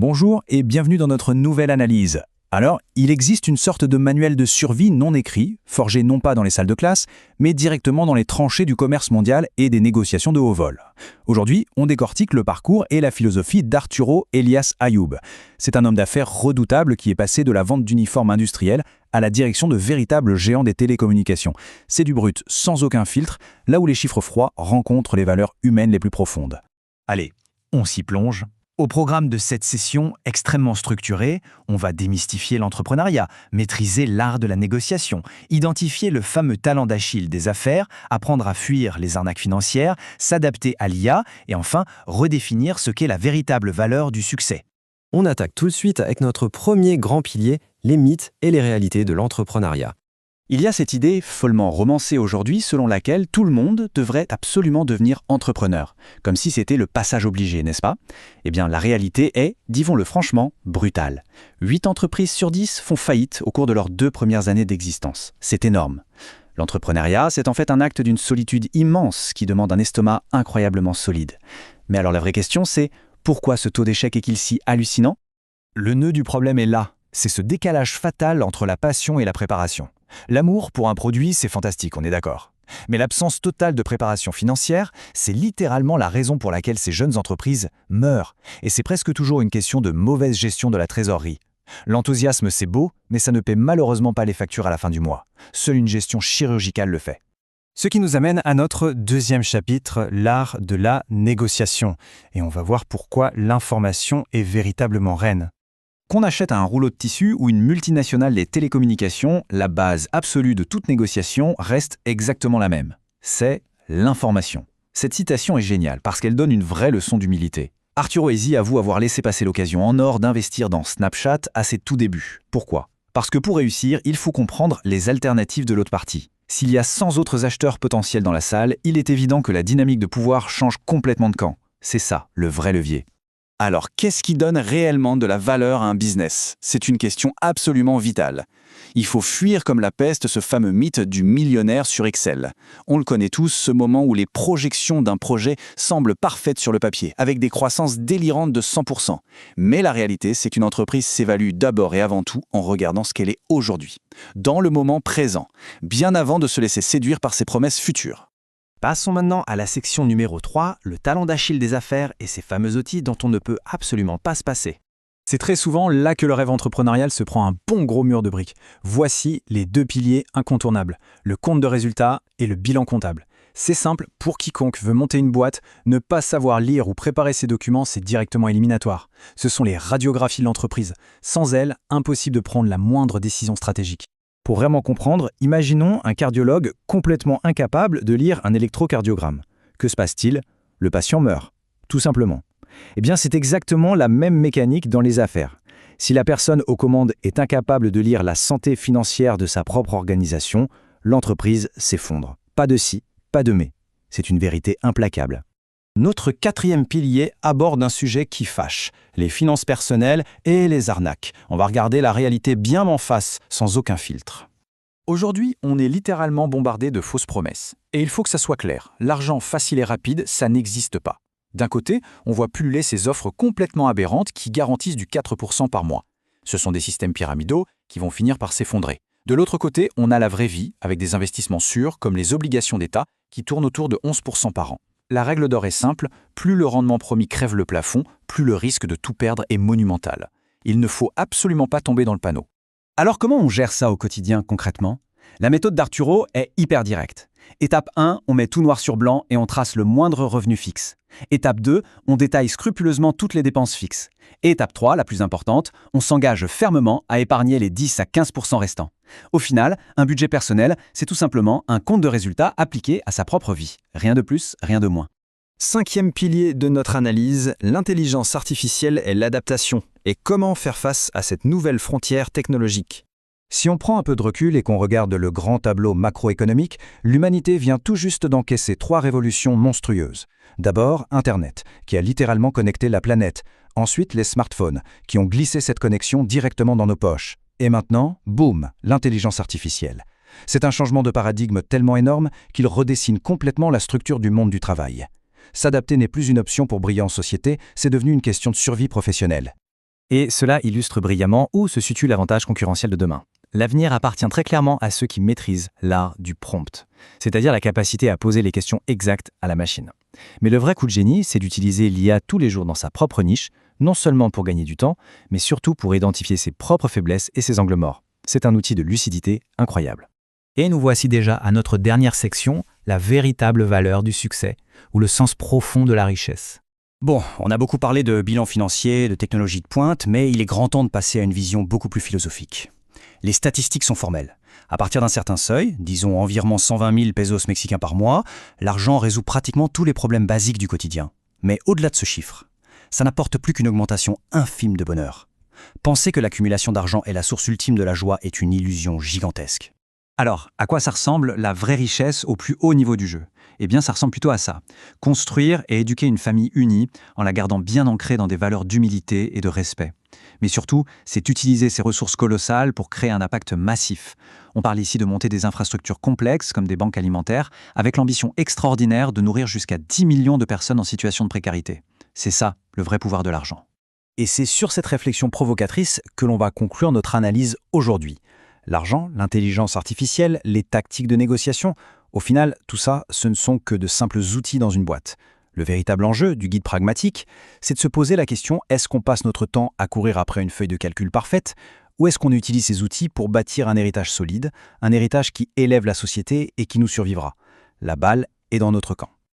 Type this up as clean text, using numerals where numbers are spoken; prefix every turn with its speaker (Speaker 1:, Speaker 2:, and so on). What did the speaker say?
Speaker 1: Bonjour et bienvenue dans notre nouvelle analyse. Alors, il existe une sorte de manuel de survie non écrit, forgé non pas dans les salles de classe, mais directement dans les tranchées du commerce mondial et des négociations de haut vol. Aujourd'hui, on décortique le parcours et la philosophie d'Arturo Elias Ayub. C'est un homme d'affaires redoutable qui est passé de la vente d'uniformes industriels à la direction de véritables géants des télécommunications. C'est du brut, sans aucun filtre, là où les chiffres froids rencontrent les valeurs humaines les plus profondes. Allez, on s'y plonge. Au programme de cette session extrêmement structurée, on va démystifier l'entrepreneuriat, maîtriser l'art de la négociation, identifier le fameux talent d'Achille des affaires, apprendre à fuir les arnaques financières, s'adapter à l'IA et enfin redéfinir ce qu'est la véritable valeur du succès.
Speaker 2: On attaque tout de suite avec notre premier grand pilier, les mythes et les réalités de l'entrepreneuriat.
Speaker 1: Il y a cette idée follement romancée aujourd'hui selon laquelle tout le monde devrait absolument devenir entrepreneur, comme si c'était le passage obligé, n'est-ce pas? Eh bien, la réalité est, disons-le franchement, brutale. 8 entreprises sur 10 font faillite au cours de leurs 2 premières années d'existence. C'est énorme. L'entrepreneuriat, c'est en fait un acte d'une solitude immense qui demande un estomac incroyablement solide. Mais alors la vraie question, c'est pourquoi ce taux d'échec est-il si hallucinant? Le nœud du problème est là. C'est ce décalage fatal entre la passion et la préparation. L'amour pour un produit, c'est fantastique, on est d'accord. Mais l'absence totale de préparation financière, c'est littéralement la raison pour laquelle ces jeunes entreprises meurent. Et c'est presque toujours une question de mauvaise gestion de la trésorerie. L'enthousiasme, c'est beau, mais ça ne paie malheureusement pas les factures à la fin du mois. Seule une gestion chirurgicale le fait. Ce qui nous amène à notre deuxième chapitre, l'art de la négociation. Et on va voir pourquoi l'information est véritablement reine. Qu'on achète un rouleau de tissu ou une multinationale des télécommunications, la base absolue de toute négociation reste exactement la même. C'est l'information. Cette citation est géniale parce qu'elle donne une vraie leçon d'humilité. Arturo Ezi avoue avoir laissé passer l'occasion en or d'investir dans Snapchat à ses tout débuts. Pourquoi? Parce que pour réussir, il faut comprendre les alternatives de l'autre partie. S'il y a 100 autres acheteurs potentiels dans la salle, il est évident que la dynamique de pouvoir change complètement de camp. C'est ça, le vrai levier. Alors, qu'est-ce qui donne réellement de la valeur à un business? C'est une question absolument vitale. Il faut fuir comme la peste ce fameux mythe du millionnaire sur Excel. On le connaît tous, ce moment où les projections d'un projet semblent parfaites sur le papier, avec des croissances délirantes de 100%. Mais la réalité, c'est qu'une entreprise s'évalue d'abord et avant tout en regardant ce qu'elle est aujourd'hui, dans le moment présent, bien avant de se laisser séduire par ses promesses futures. Passons maintenant à la section numéro 3, le talent d'Achille des affaires et ces fameux outils dont on ne peut absolument pas se passer. C'est très souvent là que le rêve entrepreneurial se prend un bon gros mur de briques. Voici les 2 piliers incontournables, le compte de résultat et le bilan comptable. C'est simple, pour quiconque veut monter une boîte, ne pas savoir lire ou préparer ses documents, c'est directement éliminatoire. Ce sont les radiographies de l'entreprise. Sans elles, impossible de prendre la moindre décision stratégique. Pour vraiment comprendre, imaginons un cardiologue complètement incapable de lire un électrocardiogramme. Que se passe-t-il? Le patient meurt, tout simplement. Eh bien, c'est exactement la même mécanique dans les affaires. Si la personne aux commandes est incapable de lire la santé financière de sa propre organisation, l'entreprise s'effondre. Pas de si, pas de mais. C'est une vérité implacable. Notre 4e pilier aborde un sujet qui fâche, les finances personnelles et les arnaques. On va regarder la réalité bien en face, sans aucun filtre. Aujourd'hui, on est littéralement bombardé de fausses promesses. Et il faut que ça soit clair, l'argent facile et rapide, ça n'existe pas. D'un côté, on voit pulluler ces offres complètement aberrantes qui garantissent du 4% par mois. Ce sont des systèmes pyramidaux qui vont finir par s'effondrer. De l'autre côté, on a la vraie vie, avec des investissements sûrs comme les obligations d'État qui tournent autour de 11% par an. La règle d'or est simple, plus le rendement promis crève le plafond, plus le risque de tout perdre est monumental. Il ne faut absolument pas tomber dans le panneau. Alors comment on gère ça au quotidien concrètement? La méthode d'Arturo est hyper directe. Étape 1, on met tout noir sur blanc et on trace le moindre revenu fixe. Étape 2, on détaille scrupuleusement toutes les dépenses fixes. Et étape 3, la plus importante, on s'engage fermement à épargner les 10 à 15% restants. Au final, un budget personnel, c'est tout simplement un compte de résultats appliqué à sa propre vie. Rien de plus, rien de moins. 5e pilier de notre analyse, l'intelligence artificielle et l'adaptation. Et comment faire face à cette nouvelle frontière technologique? Si on prend un peu de recul et qu'on regarde le grand tableau macroéconomique, l'humanité vient tout juste d'encaisser 3 révolutions monstrueuses. D'abord, Internet, qui a littéralement connecté la planète. Ensuite, les smartphones, qui ont glissé cette connexion directement dans nos poches. Et maintenant, boum, l'intelligence artificielle. C'est un changement de paradigme tellement énorme qu'il redessine complètement la structure du monde du travail. S'adapter n'est plus une option pour briller en société, c'est devenu une question de survie professionnelle. Et cela illustre brillamment où se situe l'avantage concurrentiel de demain. L'avenir appartient très clairement à ceux qui maîtrisent l'art du prompt, c'est-à-dire la capacité à poser les questions exactes à la machine. Mais le vrai coup de génie, c'est d'utiliser l'IA tous les jours dans sa propre niche, non seulement pour gagner du temps, mais surtout pour identifier ses propres faiblesses et ses angles morts. C'est un outil de lucidité incroyable.
Speaker 3: Et nous voici déjà à notre dernière section, la véritable valeur du succès, ou le sens profond de la richesse.
Speaker 4: Bon, on a beaucoup parlé de bilan financier, de technologie de pointe, mais il est grand temps de passer à une vision beaucoup plus philosophique. Les statistiques sont formelles. À partir d'un certain seuil, disons environ 120 000 pesos mexicains par mois, l'argent résout pratiquement tous les problèmes basiques du quotidien. Mais au-delà de ce chiffre, ça n'apporte plus qu'une augmentation infime de bonheur. Penser que l'accumulation d'argent est la source ultime de la joie est une illusion gigantesque.
Speaker 1: Alors, à quoi ça ressemble la vraie richesse au plus haut niveau du jeu? Eh bien, ça ressemble plutôt à ça. Construire et éduquer une famille unie en la gardant bien ancrée dans des valeurs d'humilité et de respect. Mais surtout, c'est utiliser ces ressources colossales pour créer un impact massif. On parle ici de monter des infrastructures complexes comme des banques alimentaires, avec l'ambition extraordinaire de nourrir jusqu'à 10 millions de personnes en situation de précarité. C'est ça, le vrai pouvoir de l'argent. Et c'est sur cette réflexion provocatrice que l'on va conclure notre analyse aujourd'hui. L'argent, l'intelligence artificielle, les tactiques de négociation, au final, tout ça, ce ne sont que de simples outils dans une boîte. Le véritable enjeu du guide pragmatique, c'est de se poser la question, est-ce qu'on passe notre temps à courir après une feuille de calcul parfaite, ou est-ce qu'on utilise ces outils pour bâtir un héritage solide, un héritage qui élève la société et qui nous survivra? La balle est dans notre camp.